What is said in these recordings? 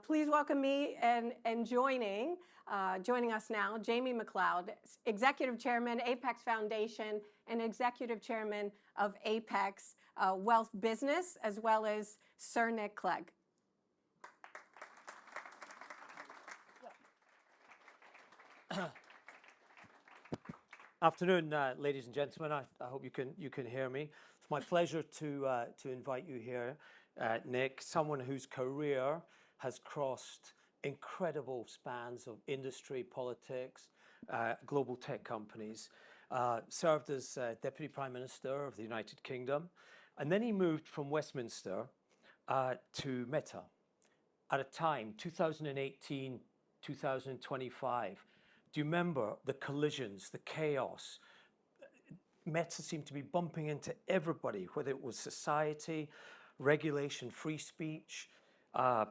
Please welcome me and joining us now, Jamie MacLeod, Executive Chairman, Apex Foundation, and Executive Chairman of Apex Wealth Business, as well as Sir Nick Clegg. Afternoon, ladies and gentlemen. I hope you can hear me. It's my pleasure to invite you here, Nick, someone whose career has crossed incredible spans of industry, politics, global tech companies. Served as Deputy Prime Minister of the United Kingdom, and then he moved from Westminster to Meta at a time, 2018, 2025. Do you remember the collisions, the chaos? Meta seemed to be bumping into everybody, whether it was society, regulation, free speech,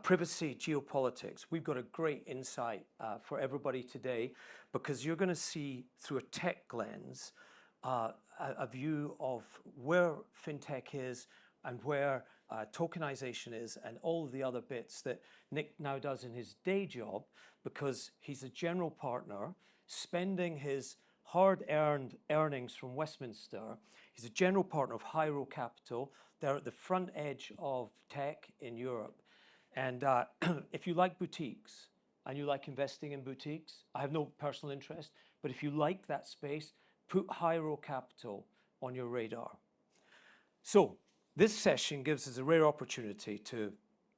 privacy, geopolitics. We've got a great insight for everybody today, because you're going to see through a tech lens a view of where fintech is and where tokenization is, and all of the other bits that Nick now does in his day job, because he's a general partner spending his hard-earned earnings from Westminster. He's a general partner of Hiro Capital. They're at the front edge of tech in Europe. And if you like boutiques and you like investing in boutiques, I have no personal interest, but if you like that space, put Hiro Capital on your radar. So this session gives us a rare opportunity to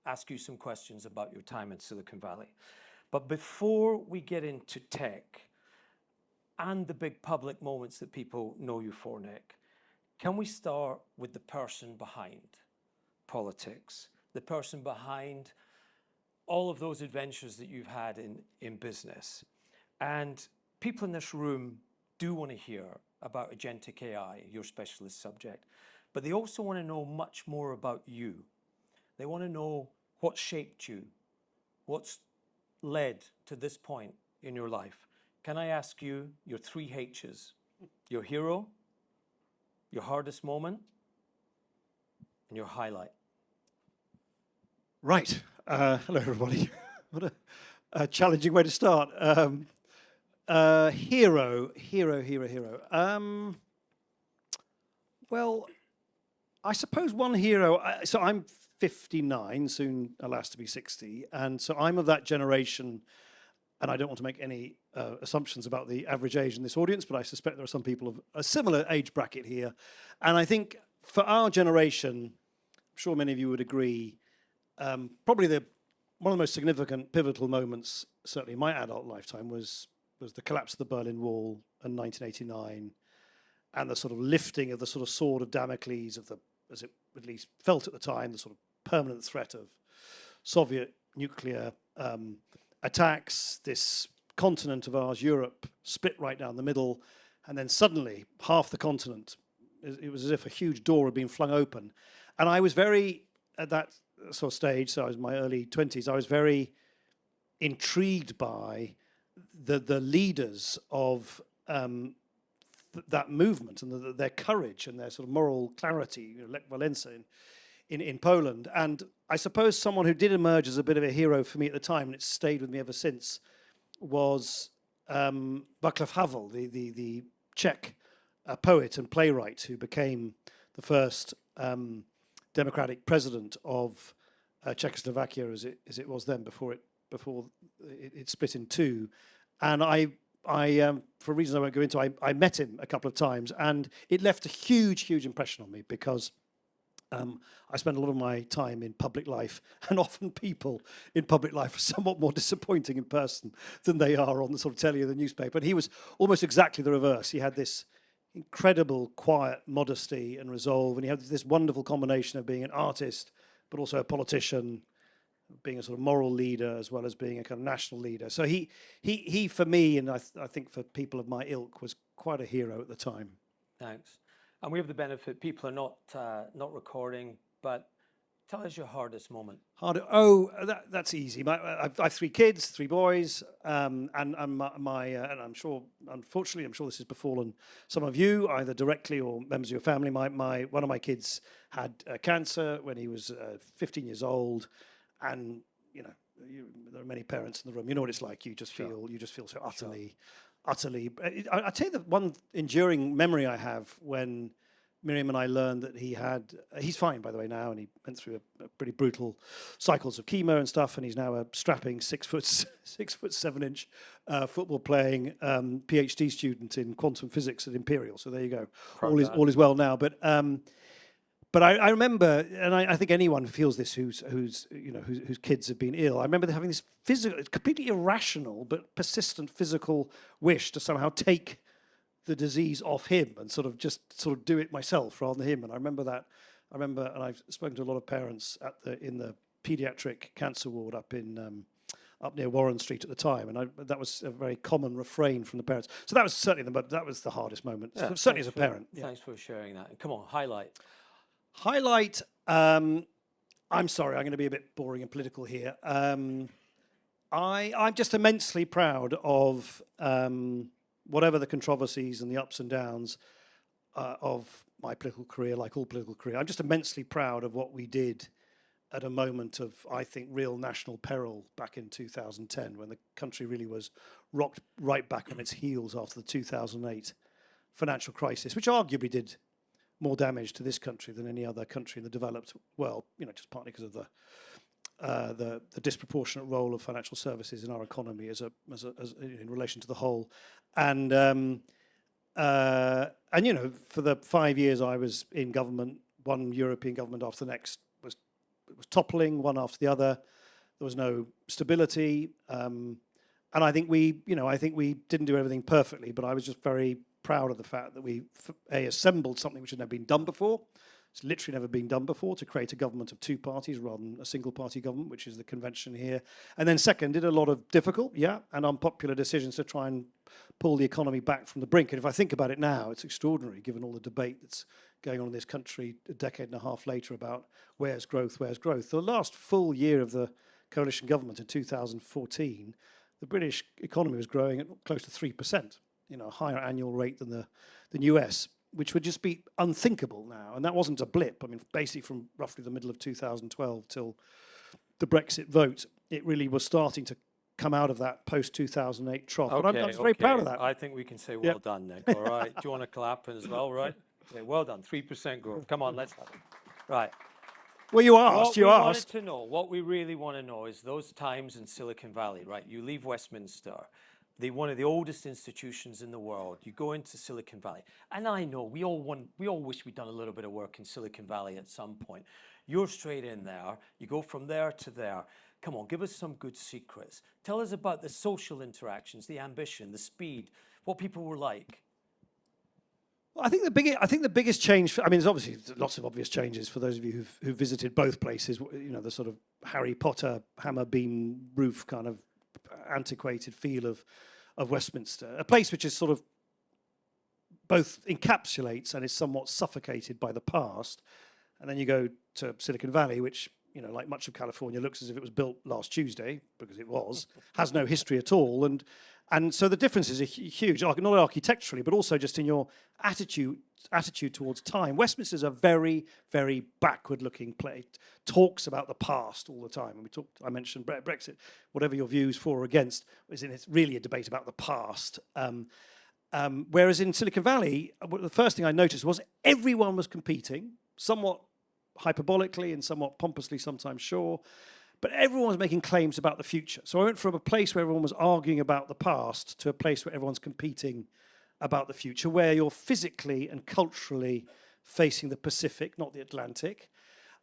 ask you some questions about your time in Silicon Valley. But before we get into tech and the big public moments that people know you for, Nick, can we start with the person behind politics, the person behind all of those adventures that you've had in business? And people in this room do want to hear about Agentic AI, your specialist subject, but they also want to know much more about you. They want to know what shaped you, what's led to this point in your life. Can I ask you your 3 H's? Your hero, your hardest moment, and your highlight. Right. Hello, everybody. What a challenging way to start. Hero. Well, I suppose one hero. So I'm 59, soon alas to be 60, and so I'm of that generation. And I don't want to make any assumptions about the average age in this audience, but I suspect there are some people of a similar age bracket here. And I think for our generation, I'm sure many of you would agree, probably one of the most significant pivotal moments, certainly in my adult lifetime, was the collapse of the Berlin Wall in 1989, and the sort of lifting of the sort of sword of Damocles of as it at least felt at the time, the sort of permanent threat of Soviet nuclear attacks. This continent of ours, Europe, split right down the middle, and then suddenly half the continent, it was as if a huge door had been flung open. And I was very, at that sort of stage, so I was in my early 20s, I was very intrigued by the leaders of that movement, and their courage and their sort of moral clarity, Lech Walesa in Poland. And I suppose someone who did emerge as a bit of a hero for me at the time, and it's stayed with me ever since, was Václav Havel, the Czech poet and playwright who became the first democratic president of Czechoslovakia as it was then, before it split in two. And I for reasons I won't go into, I met him a couple of times, and it left a huge impression on me, because I spend a lot of my time in public life, and often people in public life are somewhat more disappointing in person than they are on the sort of telly or the newspaper. And he was almost exactly the reverse. He had this incredible quiet modesty and resolve, and he had this wonderful combination of being an artist, but also a politician, being a sort of moral leader, as well as being a kind of national leader. So he for me, and I think for people of my ilk, was quite a hero at the time. Thanks. And we have the benefit, people are not recording, but tell us your hardest moment. That's easy. I have 3 kids, 3 boys, and I'm sure, unfortunately, I'm sure this has befallen some of you, either directly or members of your family. One of my kids had cancer when he was 15 years old, and there are many parents in the room. You know what it's like. You just feel so utterly. I tell you the one enduring memory I have when Miriam and I learned that he's fine by the way now, and he went through a pretty brutal cycles of chemo and stuff, and he's now a strapping 6'7" football playing PhD student in quantum physics at Imperial. So there you go. All is well now. But I remember, and I think anyone feels this whose kids have been ill. I remember having this completely irrational but persistent physical wish to somehow take the disease off him and sort of do it myself rather than him. And I remember, and I've spoken to a lot of parents in the pediatric cancer ward up near Warren Street at the time, and that was a very common refrain from the parents. So that was certainly the hardest moment, certainly as a parent. Thanks for sharing that. Come on, highlight. I'm sorry, I'm going to be a bit boring and political here. I'm just immensely proud of whatever the controversies and the ups and downs of my political career, like all political career. I'm just immensely proud of what we did at a moment of, I think, real national peril back in 2010, when the country really was rocked right back on its heels after the 2008 financial crisis, which arguably did more damage to this country than any other country in the developed world, just partly because of the disproportionate role of financial services in our economy as in relation to the whole. And for the 5 years I was in government, one European government after the next was toppling, one after the other. There was no stability, and I think we didn't do everything perfectly, but I was just very proud of the fact that we assembled something which had never been done before. It's literally never been done before, to create a government of two parties rather than a single party government, which is the convention here. And then second, did a lot of difficult, and unpopular decisions to try and pull the economy back from the brink. And if I think about it now, it's extraordinary, given all the debate that's going on in this country a decade and a half later about where's growth. The last full year of the coalition government in 2014, the British economy was growing at close to 3%. A higher annual rate than the US, which would just be unthinkable now. And that wasn't a blip. I mean, basically from roughly the middle of 2012 till the Brexit vote, it really was starting to come out of that post-2008 trough. Okay, and I'm just very proud of that. I think we can say well done, Nick. All right. Do you want to clap as well, right? Okay, well done. 3% growth. Come on, let's have it. Right. Well, you asked. What we really want to know is those times in Silicon Valley, right? You leave Westminster, one of the oldest institutions in the world. You go into Silicon Valley, and I know we all wish we'd done a little bit of work in Silicon Valley at some point. You're straight in there. You go from there to there. Come on, give us some good secrets. Tell us about the social interactions, the ambition, the speed, what people were like. Well, I think the biggest change. There's obviously lots of obvious changes for those of you who've visited both places. The sort of Harry Potter hammer beam roof kind of antiquated feel of Westminster, a place which is sort of both encapsulates and is somewhat suffocated by the past. And then you go to Silicon Valley, which, like much of California, looks as if it was built last Tuesday, because it was, has no history at all. And so the differences are huge, not architecturally, but also just in your attitude towards time. Westminster is a very, very backward-looking place. Talks about the past all the time. And I mentioned Brexit. Whatever your views for or against, it's really a debate about the past. Whereas in Silicon Valley, the first thing I noticed was everyone was competing, somewhat hyperbolically and somewhat pompously, sometimes sure. But everyone was making claims about the future. So I went from a place where everyone was arguing about the past to a place where everyone's competing about the future, where you're physically and culturally facing the Pacific, not the Atlantic.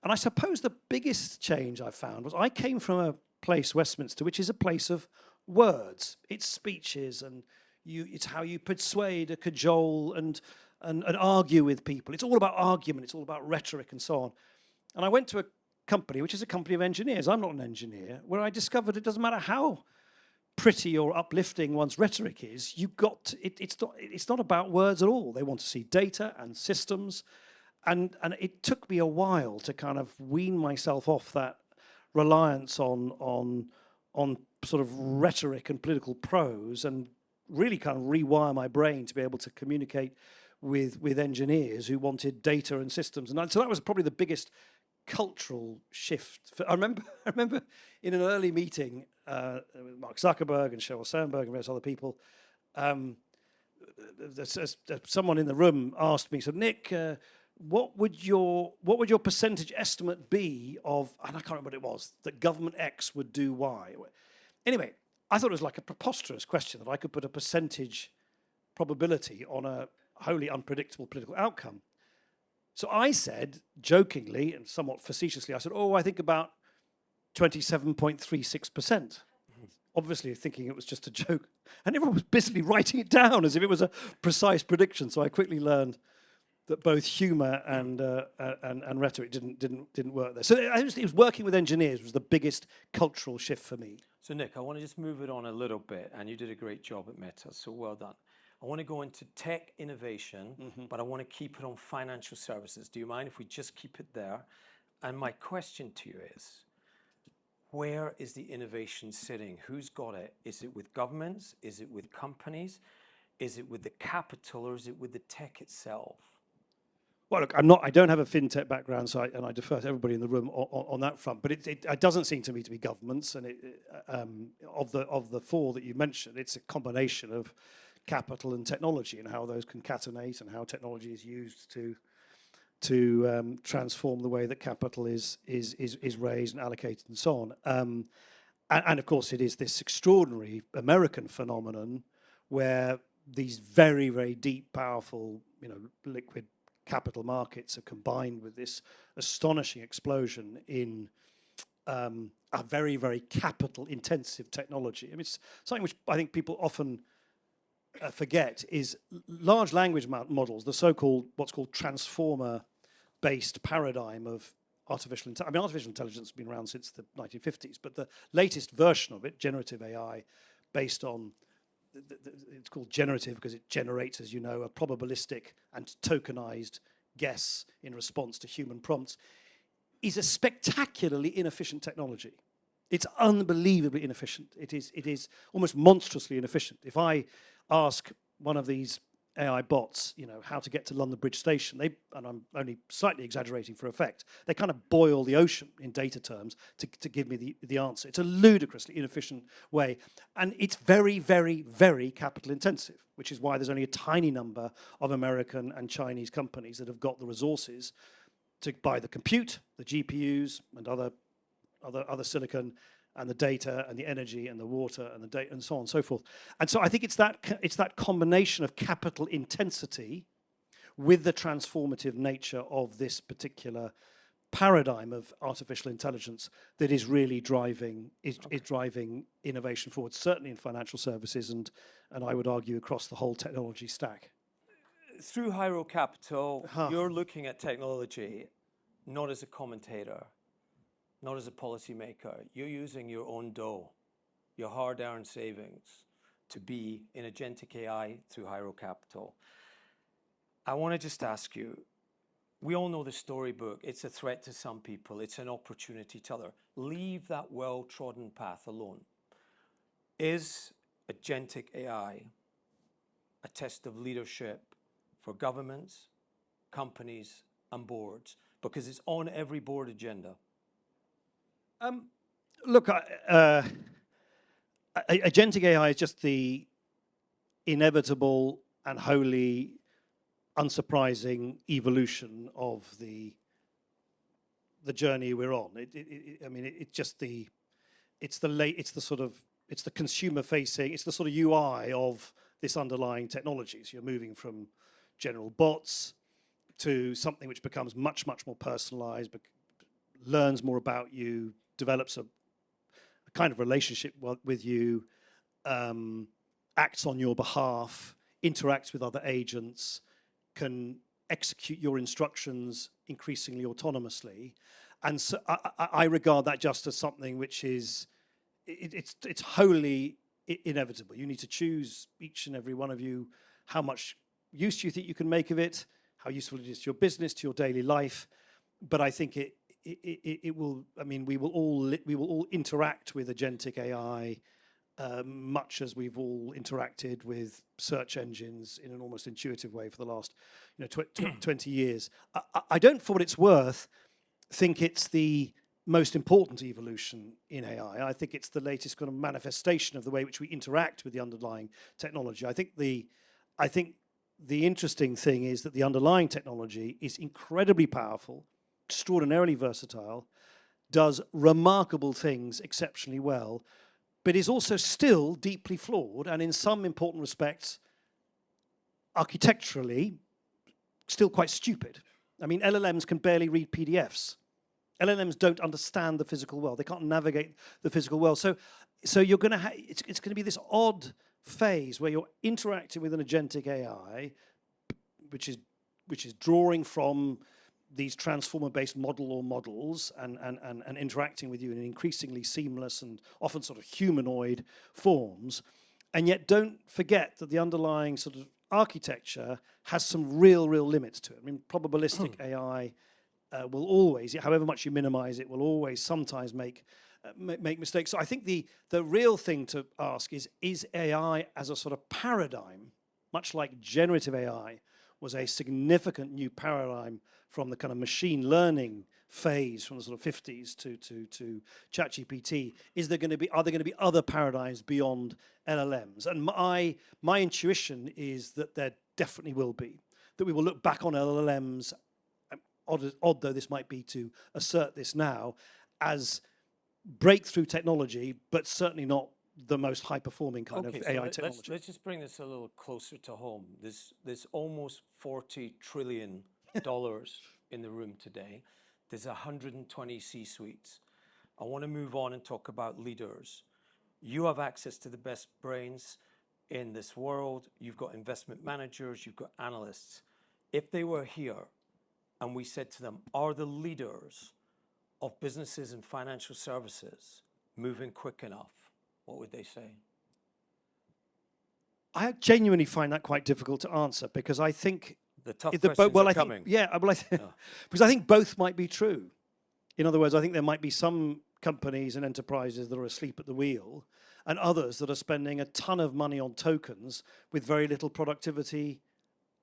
And I suppose the biggest change I found was I came from a place, Westminster, which is a place of words. It's speeches, and it's how you persuade, cajole, and argue with people. It's all about argument. It's all about rhetoric and so on. And I went to a company, which is a company of engineers. I'm not an engineer, where I discovered it doesn't matter how pretty or uplifting one's rhetoric is, it's not about words at all. They want to see data and systems, and it took me a while to kind of wean myself off that reliance on sort of rhetoric and political prose, and really kind of rewire my brain to be able to communicate with engineers who wanted data and systems. And so that was probably the biggest cultural shift. I remember, I remember in an early meeting with Mark Zuckerberg and Sheryl Sandberg and various other people, someone in the room asked me, so Nick, what would your percentage estimate be of, and I can't remember what it was, that government X would do Y? Anyway, I thought it was like a preposterous question that I could put a percentage probability on a wholly unpredictable political outcome. So I said, jokingly and somewhat facetiously, I said, oh, I think about 27.36%. Obviously thinking it was just a joke. And everyone was busily writing it down as if it was a precise prediction. So I quickly learned that both humour and rhetoric didn't work there. So it was working with engineers was the biggest cultural shift for me. So Nick, I want to just move it on a little bit, and you did a great job at Meta, so well done. I want to go into tech innovation, but I want to keep it on financial services. Do you mind if we just keep it there? And my question to you is, where is the innovation sitting? Who's got it? Is it with governments? Is it with companies? Is it with the capital, or is it with the tech itself? Well, look, I don't have a fintech background, so and I defer to everybody in the room on that front. But it doesn't seem to me to be governments, and of the four that you mentioned, it's a combination of capital and technology, and how those concatenate, and how technology is used to transform the way that capital is raised and allocated, and so on. And of course, it is this extraordinary American phenomenon where these very, very deep, powerful, liquid capital markets are combined with this astonishing explosion in a very, very capital-intensive technology. I mean, it's something which I think people often forget is large language models, the so-called, what's called transformer-based paradigm of artificial intelligence. I mean, artificial intelligence has been around since the 1950s, but the latest version of it, generative AI, based on it's called generative because it generates, as you know, a probabilistic and tokenized guess in response to human prompts, is a spectacularly inefficient technology. It's unbelievably inefficient. It is almost monstrously inefficient. If I ask one of these AI bots, how to get to London Bridge Station, and I'm only slightly exaggerating for effect, they kind of boil the ocean in data terms to give me the answer. It's a ludicrously inefficient way. And it's very, very, very capital intensive, which is why there's only a tiny number of American and Chinese companies that have got the resources to buy the compute, the GPUs, and other silicon, and the data and the energy and the water and the data and so on and so forth. And so I think it's that combination of capital intensity with the transformative nature of this particular paradigm of artificial intelligence that is really driving innovation forward, certainly in financial services and I would argue across the whole technology stack. Through Hiro Capital, you're looking at technology not as a commentator, not as a policymaker. You're using your own dough, your hard-earned savings, to be in agentic AI through Hiro Capital. I want to just ask you, we all know the storybook. It's a threat to some people. It's an opportunity to others. Leave that well-trodden path alone. Is agentic AI a test of leadership for governments, companies, and boards? Because it's on every board agenda. Look, agentic AI is just the inevitable and wholly unsurprising evolution of the journey we're on. It's the consumer facing, it's the sort of UI of this underlying technology. So you're moving from general bots to something which becomes much, much more personalized, learns more about you, develops a kind of relationship with you, acts on your behalf, interacts with other agents, can execute your instructions increasingly autonomously. And so I regard that just as something which is, it's wholly inevitable. You need to choose, each and every one of you, how much use you think you can make of it, how useful it is to your business, to your daily life. But I think it will. I mean, we will all interact with agentic AI much as we've all interacted with search engines in an almost intuitive way for the last 20 years. I don't, for what it's worth, think it's the most important evolution in AI. I think it's the latest kind of manifestation of the way which we interact with the underlying technology. I think the interesting thing is that the underlying technology is incredibly powerful, extraordinarily versatile, does remarkable things exceptionally well, but is also still deeply flawed and in some important respects, architecturally, still quite stupid. I mean, LLMs can barely read PDFs. LLMs don't understand the physical world. They can't navigate the physical world. So you're going to it's going to be this odd phase where you're interacting with an agentic AI, which is drawing from these transformer-based model or models and interacting with you in increasingly seamless and often sort of humanoid forms. And yet don't forget that the underlying sort of architecture has some real limits to it. I mean, probabilistic AI will always, however much you minimize it, will always sometimes make mistakes. So I think the real thing to ask is AI as a sort of paradigm, much like generative AI was a significant new paradigm from the kind of machine learning phase from the sort of 50s to ChatGPT, are there going to be other paradigms beyond LLMs? And my intuition is that there definitely will be, that we will look back on LLMs, odd though this might be to assert this now, as breakthrough technology, but certainly not the most high-performing kind of AI technology. Let's just bring this a little closer to home. There's almost $40 trillion in the room today. There's 120 C-suites. I want to move on and talk about leaders. You have access to the best brains in this world. You've got investment managers, you've got analysts. If they were here and we said to them, are the leaders of businesses and financial services moving quick enough, what would they say? I genuinely find that quite difficult to answer because I think the tough questions are coming. Because I think both might be true. In other words, I think there might be some companies and enterprises that are asleep at the wheel and others that are spending a ton of money on tokens with very little productivity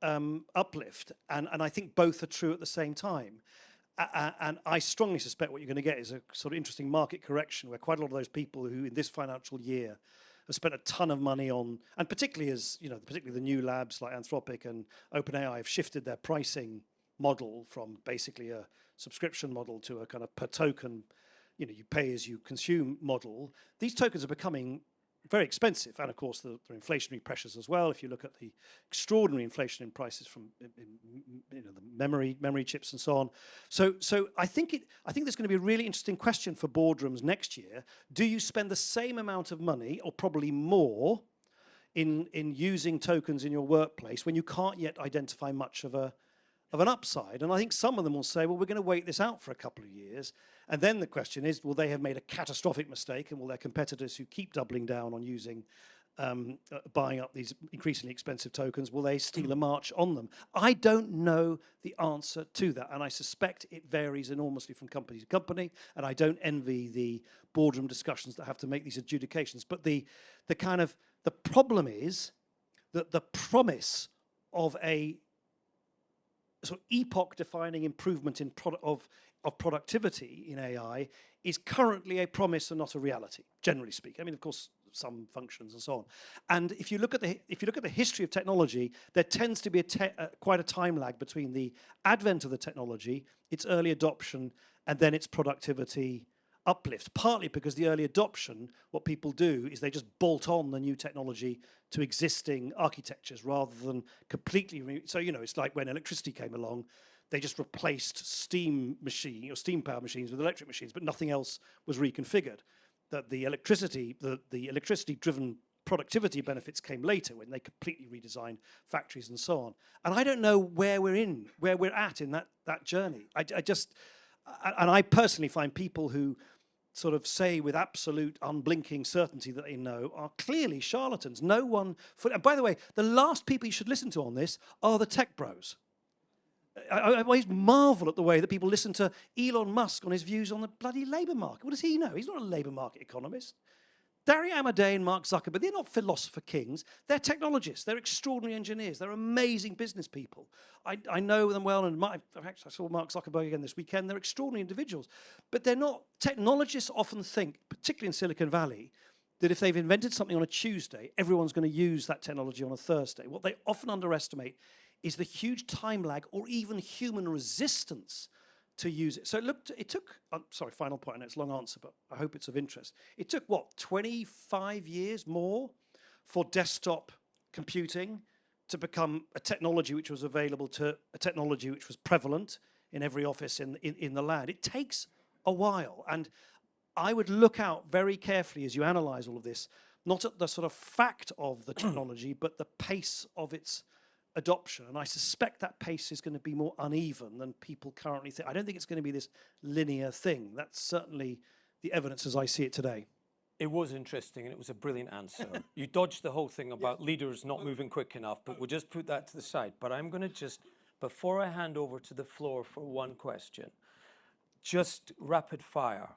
uplift. And I think both are true at the same time. And I strongly suspect what you're going to get is a sort of interesting market correction where quite a lot of those people who in this financial year have spent a ton of money on, and particularly as, you know, particularly the new labs like Anthropic and OpenAI have shifted their pricing model from basically a subscription model to a kind of per token, you know, you pay as you consume model. These tokens are becoming very expensive, and of course there are inflationary pressures as well. If you look at the extraordinary inflation in prices from you know, the memory chips and so on. So I think there's going to be a really interesting question for boardrooms next year. Do you spend the same amount of money, or probably more, in using tokens in your workplace when you can't yet identify much of an upside? And I think some of them will say, well, we're going to wait this out for a couple of years. And then the question is, will they have made a catastrophic mistake, and will their competitors who keep doubling down on using, buying up these increasingly expensive tokens, will they steal a march on them? I don't know the answer to that, and I suspect it varies enormously from company to company, and I don't envy the boardroom discussions that have to make these adjudications. But the problem is that the promise of a sort of epoch-defining improvement in of productivity in AI is currently a promise and not a reality, generally speaking. I mean, of course, some functions and so on. And if you look at the history of technology, there tends to be quite a time lag between the advent of the technology, its early adoption, and then its productivity uplift. Partly because the early adoption, what people do is they just bolt on the new technology to existing architectures rather than completely. So, you know, it's like when electricity came along, they just replaced steam power machines with electric machines, but nothing else was reconfigured. That the electricity-driven productivity benefits came later when they completely redesigned factories and so on. And I don't know where we're at in that journey. I personally find people who sort of say with absolute unblinking certainty that they know are clearly charlatans. No one. And by the way, the last people you should listen to on this are the tech bros. I always marvel at the way that people listen to Elon Musk on his views on the bloody labour market. What does he know? He's not a labour market economist. Larry Amadei and Mark Zuckerberg, they're not philosopher kings. They're technologists. They're extraordinary engineers. They're amazing business people. I know them well, and actually I saw Mark Zuckerberg again this weekend. They're extraordinary individuals. But they're not. Technologists often think, particularly in Silicon Valley, that if they've invented something on a Tuesday, everyone's going to use that technology on a Thursday. What they often underestimate is the huge time lag or even human resistance to use it. So it took, sorry, final point, I know it's a long answer, but I hope it's of interest. It took, what, 25 years more for desktop computing to become a technology which was available to a technology which was prevalent in every office in the land. It takes a while, and I would look out very carefully as you analyze all of this, not at the sort of fact of the technology, but the pace of its adoption. And I suspect that pace is going to be more uneven than people currently think. I don't think it's going to be this linear thing. That's certainly the evidence as I see it today. It was interesting, and it was a brilliant answer. You dodged the whole thing about leaders not moving quick enough, but we'll just put that to the side. But I'm going to just, before I hand over to the floor for one question, just rapid fire.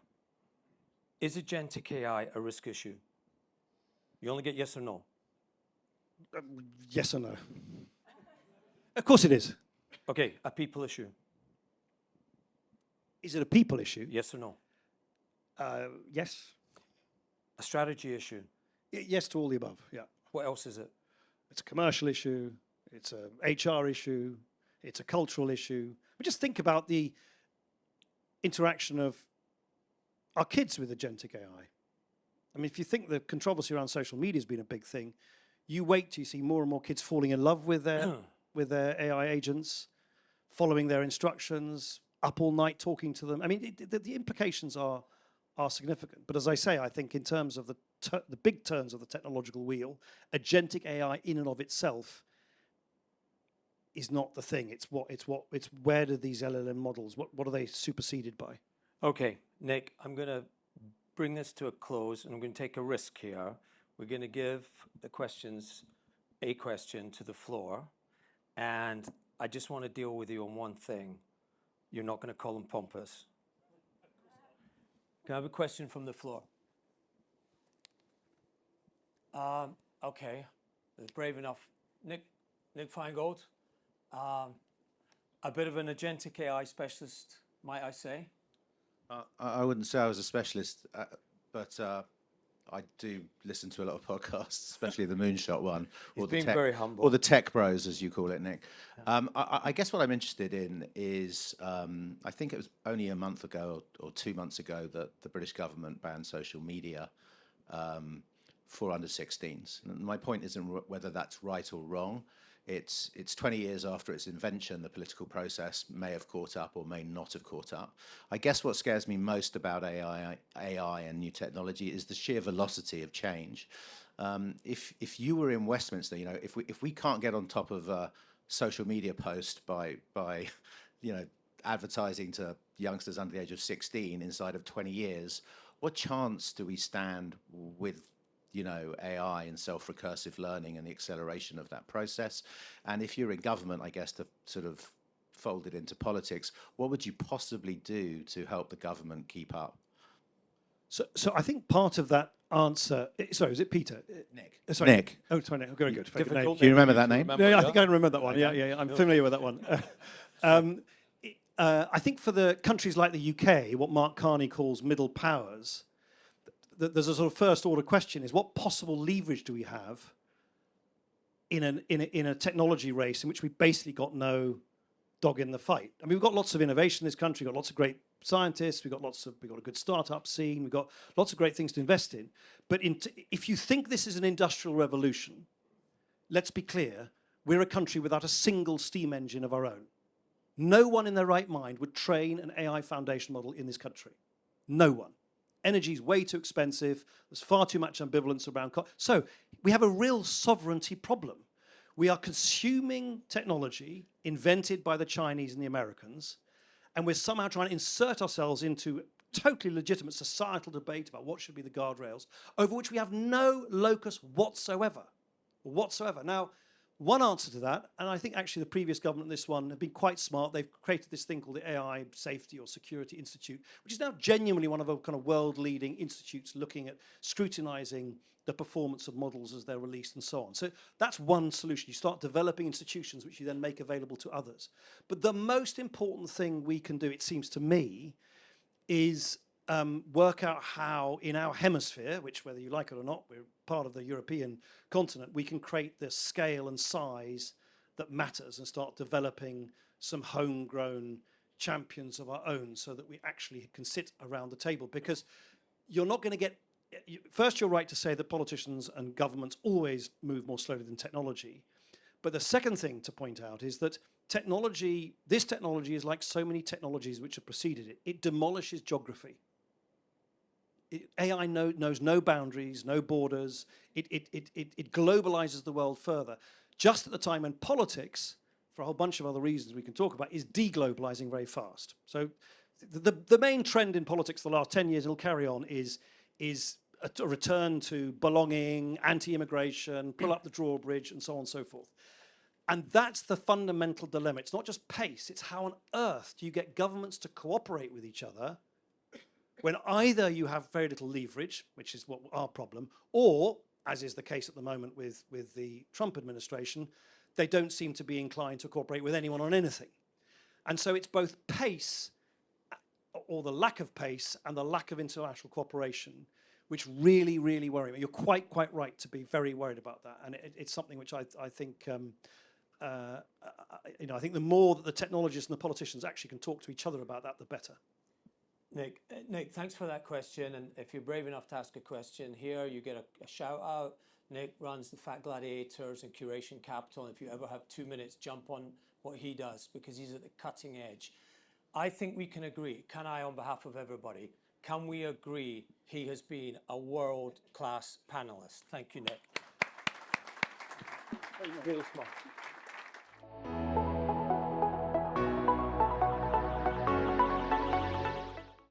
Is agentic AI a risk issue? You only get yes or no. Yes or no? Of course it is. Okay, a people issue. Is it a people issue? Yes or no? Yes. A strategy issue. Yes to all the above, yeah. What else is it? It's a commercial issue. It's a HR issue. It's a cultural issue. But just think about the interaction of our kids with agentic AI. I mean, if you think the controversy around social media has been a big thing, you wait till you see more and more kids falling in love with their AI agents, following their instructions, up all night talking to them. I mean, the implications are significant. But as I say, I think in terms of the big turns of the technological wheel, agentic AI in and of itself is not the thing. It's where do these LLM models, what are they superseded by? Okay, Nick, I'm going to bring this to a close, and I'm going to take a risk here. We're going to give the questions, a question to the floor, and I just want to deal with you on one thing. You're not going to call them pompous. Can I have a question from the floor? Okay, that's brave enough. Nick Feingold, a bit of an agentic AI specialist, might I say? I wouldn't say I was a specialist, but I do listen to a lot of podcasts, especially the Moonshot one, or the tech, very humble, or the Tech Bros, as you call it, Nick. I guess what I'm interested in is, I think it was only a month ago or 2 months ago that the British government banned social media for under 16s. And my point isn't whether that's right or wrong. It's 20 years after its invention. The political process may have caught up or may not have caught up. I guess what scares me most about AI and new technology is the sheer velocity of change. If you were in Westminster, you know, if we can't get on top of a social media post by advertising to youngsters under the age of 16 inside of 20 years, what chance do we stand with AI and self-recursive learning and the acceleration of that process? And if you're in government, I guess, to sort of fold it into politics, what would you possibly do to help the government keep up? So I think part of that answer, sorry, was it Peter? Nick. Sorry. Nick. Oh, sorry, Nick. Very good. Do you remember that name? Yeah, I think I remember that one. Yeah. I'm familiar with that one. I think for the countries like the UK, what Mark Carney calls middle powers, there's a sort of first order question is what possible leverage do we have in a technology race in which we've basically got no dog in the fight? I mean, we've got lots of innovation in this country, we've got lots of great scientists, we've got a good startup scene, we've got lots of great things to invest in. But if you think this is an industrial revolution, let's be clear, we're a country without a single steam engine of our own. No one in their right mind would train an AI foundation model in this country. No one. Energy is way too expensive. There's far too much ambivalence around. So we have a real sovereignty problem. We are consuming technology invented by the Chinese and the Americans, and we're somehow trying to insert ourselves into totally legitimate societal debate about what should be the guardrails, over which we have no locus whatsoever. Now, one answer to that, and I think actually the previous government and this one have been quite smart. They've created this thing called the AI Safety or Security Institute, which is now genuinely one of the kind of world-leading institutes looking at scrutinizing the performance of models as they're released and so on. So that's one solution. You start developing institutions which you then make available to others. But the most important thing we can do, it seems to me, is work out how in our hemisphere, which whether you like it or not, we're part of the European continent, we can create the scale and size that matters and start developing some homegrown champions of our own so that we actually can sit around the table. Because you're not going to get, first you're right to say that politicians and governments always move more slowly than technology. But the second thing to point out is that technology, this technology is like so many technologies which have preceded it. It demolishes geography. AI knows no boundaries, no borders. It globalizes the world further. Just at the time when politics, for a whole bunch of other reasons we can talk about, is deglobalizing very fast. So the main trend in politics the last 10 years, and it'll carry on, is a return to belonging, anti-immigration, pull up the drawbridge, and so on and so forth. And that's the fundamental dilemma. It's not just pace, it's how on earth do you get governments to cooperate with each other when either you have very little leverage, which is what our problem, or, as is the case at the moment with the Trump administration, they don't seem to be inclined to cooperate with anyone on anything. And so it's both pace, or the lack of pace, and the lack of international cooperation, which really, really worry me. You're quite right to be very worried about that. And it's something which I think, I think the more that the technologists and the politicians actually can talk to each other about that, the better. Nick, thanks for that question. And if you're brave enough to ask a question here, you get a shout out. Nick runs the Fat Gladiators and Curation Capital. And if you ever have 2 minutes, jump on what he does, because he's at the cutting edge. I think we can agree, can I, on behalf of everybody, can we agree he has been a world-class panelist? Thank you, Nick. Really smart.